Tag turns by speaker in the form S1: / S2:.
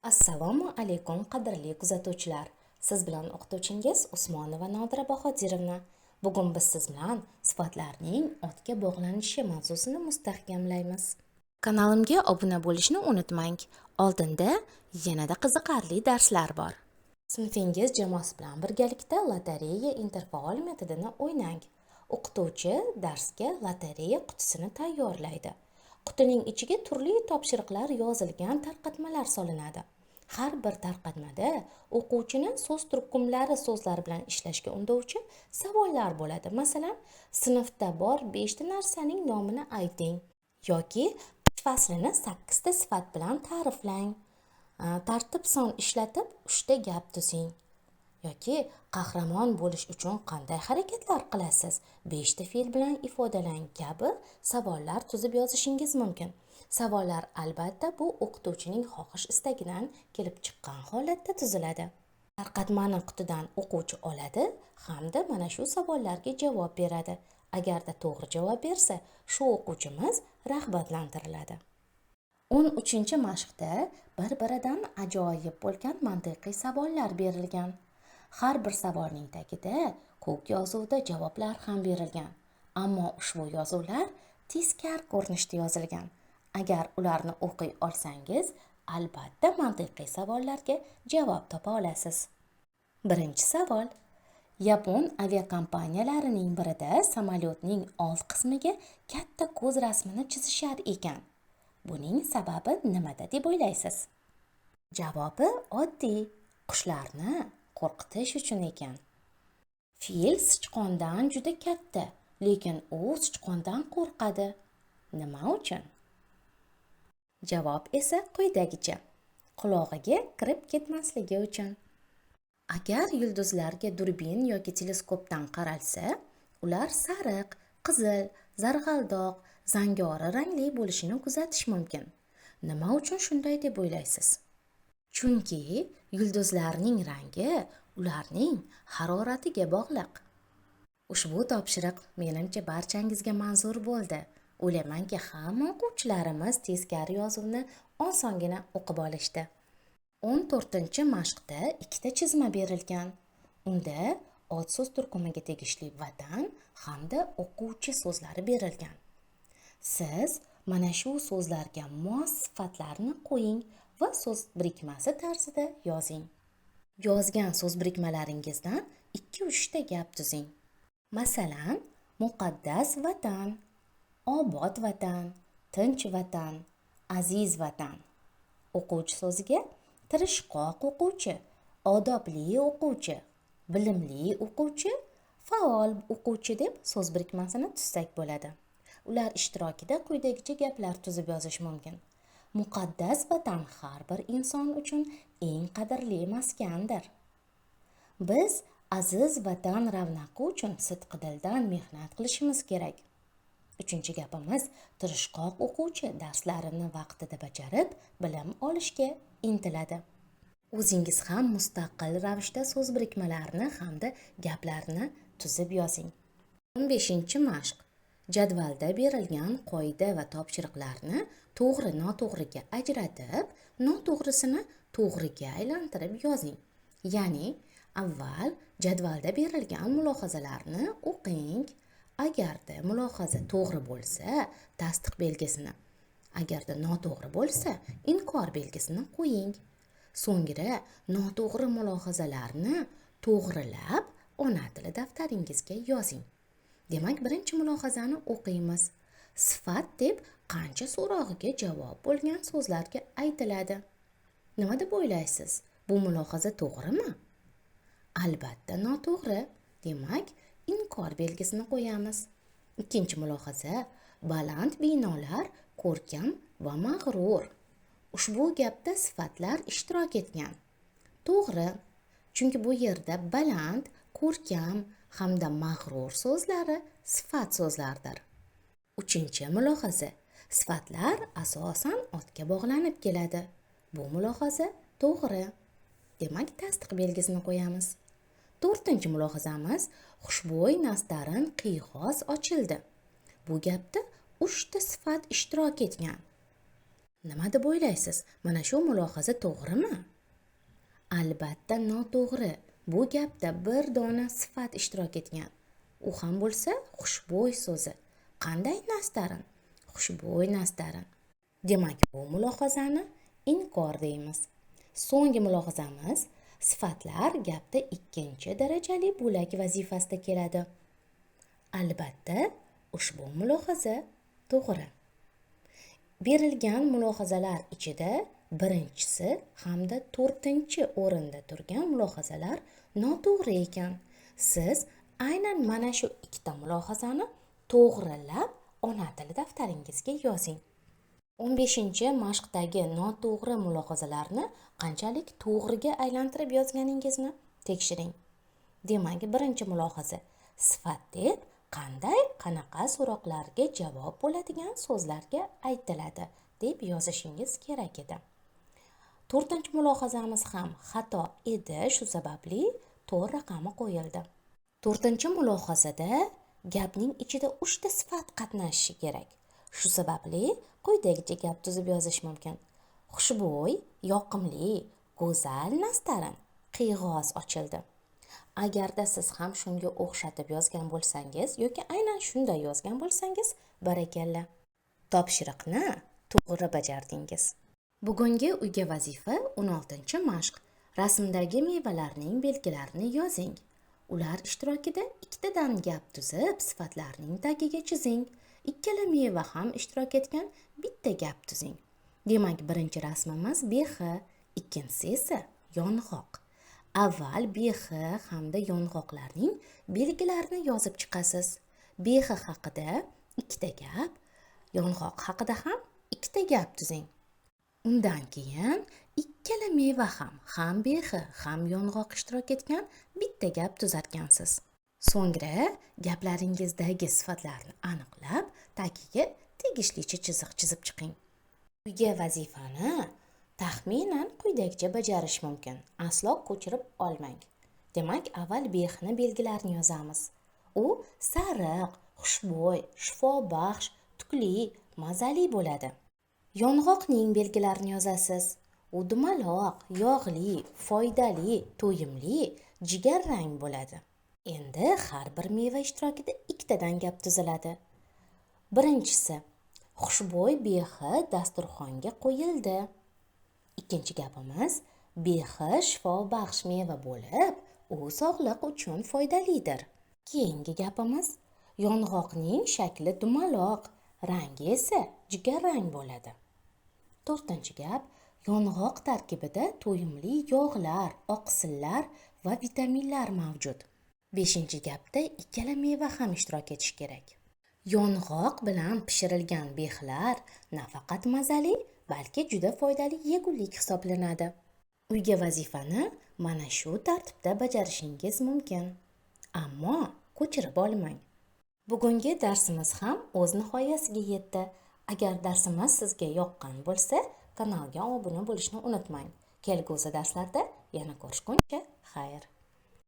S1: Assalomu alaykum qadrli kuzatuvchilar. Siz bilan o'qituvchingiz Usmonova Nodira Bahotirovna. Bugun biz siz bilan sifatlarning otga bog'lanishi mavzusini mustahkamlaymiz. Kanalimga obuna bo'lishni unutmang. Oldinda yanada qiziqarli darslar bor. Sinfingiz jamoasi bilan birgalikda lotereya interfaol metodini o'ynang. O'qituvchi darsga lotereya qutisini tayyorlaydi. Qutining ichiga turli topshiriqlar yozilgan tarqatmalar solinadi. Har bir tarqatmada o'quvchini so'z turkumlari so'zlari bilan ishlashga undovchi savollar bo'ladi. Masalan, sinfda bor 5 ta narsaning nomini ayting yoki faslini 8 ta sifat bilan ta'riflang. Tartib son ishlatib 3 ta gap tuzing. Yoki qahramon bo'lish uchun qanday harakatlar qilasiz? 5 ta fe'l bilan ifodalang kabi savollar tuzib yozishingiz mumkin. Savollar albatta bu o'qituvchining xohish istagidan kelib chiqqan holatda tuziladi. Tarqatmani qutidan o'quvchi oladi hamda mana shu savollarga javob beradi. Agarda to'g'ri javob bersa, shu o'quvchimiz rag'batlantiriladi. 13-mashqda bir-biridan ajoyib bo'lgan mantiqiy savollar berilgan. Har bir savolning tagida ko'k yozuvda javoblar ham berilgan. Ammo ushbu yozuvlar teskar ko'rinishda yozilgan. Agar ularni o'qiy olsangiz, albatta mantiqiy savollarga javob topa olasiz. Birinchi savol. Yapon aviakompaniyalarining birida samolyotning old qismiga katta ko'z rasmini chizishar ekan. Buning sababi nimada deb o'ylaysiz? Javobi oddiy. Qushlarni qo'rqitish uchun ekan. Fil sichqondan juda katta, lekin u sichqondan qo'rqadi. Nima uchun? Javob esa quyidagicha. Qulog'iga kirib ketmasligi uchun. Agar yulduzlarga durbin yoki teleskopdan qaralsa, ular sariq, qizil, zarg'aldoq, zangori rangli bo'lishini kuzatish mumkin. Nima uchun shunday deb o'ylaysiz? Chunki yulduzlarning rangi ularning haroratiga bog'liq. Ushbu topshiriq menimcha barchangizga manzur bo'ldi. O'ylaymanki, hamma o'quvchilarimiz teskari yozuvni osongina o'qib olishdi. 14-mashqda 2 ta chizma berilgan. Unda ot so'z turkumiga tegishli vatan hamda o'quvchi so'zlari berilgan. Siz mana shu so'zlarga mos sifatlarni qo'ying va so'z birikmasi tarzida yozing. Yozgan so'z birikmalaringizdan 2-3 ta gap tuzing. Masalan, muqaddas vatan, obod vatan, tinch vatan, aziz vatan. O'quvchi so'ziga tirishqoq o'quvchi, odobli o'quvchi, bilimli o'quvchi, faol o'quvchi deb so'z birikmasini tuzsak bo'ladi. Ular ishtirokida quyidagicha gaplar tuzib yozish mumkin. Muqaddas vatan har bir inson uchun eng qadrli maskandir. Biz aziz vatan ravnaqi uchun sidqidildan mehnat qilishimiz kerak. 3-gapimiz, tirishqoq o'quvchi darslarini vaqtida bajarib, bilim olishga intiladi. O'zingiz ham mustaqil ravishda so'z birikmalarini hamda gaplarni tuzib yozing. 15-mashq. Jadvalda berilgan qoida va topshiriqlarni to'g'ri-noto'g'riga ajratib, noto'g'risini to'g'riga aylantirib yozing. Ya'ni, avval jadvalda berilgan mulohazalarni o'qing. Agarda mulohaza to'g'ri bo'lsa, tasdiq belgisini, agarda noto'g'ri bo'lsa, inkor belgisini qo'ying. So'ngra noto'g'ri mulohazalarni to'g'rilab, ona tili daftaringizga yozing. Demak, birinchi mulohazani o'qiymiz. Sifat deb qancha so'rog'iga javob bo'lgan so'zlarga aytiladi. Nima deb o'ylaysiz? Bu mulohaza to'g'rimi? Albatta noto'g'ri. Demak, inkor belgisini qo'yamiz. Ikkinchi mulohaza, baland binolar ko'rkam va mag'rur. Ushbu gapda sifatlar ishtirok etgan. To'g'ri, chunki bu yerda baland, ko'rkam hamda mag'rur so'zlari sifat so'zlardir. 3-mulohaza, sifatlar asosan otga bog'lanib keladi. Bu mulohaza to'g'ri. Demak, tasdiq belgisini qo'yamiz. 4-mulohazamiz, xushbo'y nastarin qiyg'os ochildi. Bu gapda 3 ta sifat ishtirok etgan. Nima deb o'ylaysiz? Mana shu mulohaza to'g'rimi? Albatta noto'g'ri. Bu gapda bir dona sifat ishtirok etgan. U ham bo'lsa xushbo'y so'zi. Qanday nastarin? Xushbo'y nastarin. Demak, bu mulohazani inkor deymiz. So'nggi mulohazamiz sifatlar gapda ikkinchi darajali bo'lak vazifasida keladi. Albatta, ushbu mulohaza to'g'ri. Berilgan mulohazalar ichida birinchisi hamda to'rtinchi o'rinda turgan mulohazalar noto'g'ri ekan. Siz aynan mana shu ikkita mulohazani to'g'rilab ona tili daftaringizga yozing. 15-mashqdagi noto'g'ri mulohazalarni qanchalik to'g'riga aylantirib yozganingizni tekshiring. Demak, birinchi mulohaza: sifat deb qanaqa so'roqlarga javob bo'ladigan so'zlarga aytiladi deb yozishingiz kerak edi. To'rtinchi mulohazamiz ham xato edi, shu sababli 4 raqami qo'yildi. To'rtinchi mulohazada gapning ichida 3 ta sifat qatnashishi kerak. Shu sababli quyidagicha gap tuzib yozish mumkin. Xushbo'y, yoqimli, go'zal nastarin qiyg'os ochildi. Agarda siz ham shunga o'xshatib yozgan bo'lsangiz yoki aynan shunday yozgan bo'lsangiz, barakalla. Topshiriqni to'g'ri bajardingiz. Bugungi uyga vazifa 16-mashq. Rasmdagi mevalarning belgilarini yozing. Ular ishtirokida ikkitadan gap tuzib, sifatlarning tagiga chizing. Ikkala meva ham ishtirok etgan bitta gap tuzing. Demak, birinchi rasmimiz behi, ikkinchisi esa yong'oq. Avval behi hamda yong'oqlarning belgilarini yozib chiqasiz. Behi haqida ikkita gap, yong'oq haqida ham ikkita gap tuzing. Undan keyin ikkala meva ham behi, ham yong'oq ishtirok etgan bitta gap tuzatgansiz. So'ngra gaplaringizdagi sifatlarni aniqlab, tagiga tegishlicha chiziq chizib chiqing. Uyga vazifani taxminan quyidagicha bajarish mumkin. Aslo ko'chirib olmang. Demak, avval behni belgilarini yozamiz. U sariq, xushbo'y, shifobaxsh, tukli, mazali bo'ladi. Yong'oqning belgilarini yozasiz. U dumaloq, yog'li, foydali, to'yimli, jigarrang bo'ladi. Endi har bir meva ishtirokida ikkitadan gap tuziladi. Birinchisi: xushbo'y behi dasturxonga qo'yildi. Ikkinchi gapimiz: behi shifobaxsh meva bo'lib, u sog'liq uchun foydalidir. Keyingi gapimiz: yong'oqning shakli dumaloq, rangi esa jigarrang bo'ladi. To'rtinchi gap: yong'oq tarkibida to'yimli yog'lar, oqsillar va vitaminlar mavjud. Beshinchi gapda ikkala meva ham ishtirok etishi kerak. Yong'oq bilan pishirilgan behlar nafaqat mazali, balki juda foydali yegulik hisoblanadi. Uyga vazifani mana shu tartibda bajarishingiz mumkin. Ammo ko'chirib olmang. Bugungi darsimiz ham o'z nihoyasiga yetdi. Agar darsimiz sizga yoqqan bo'lsa, kanalga obuna bo'lishni unutmang. Kelgusi darslarda yana ko'rishguncha xayr.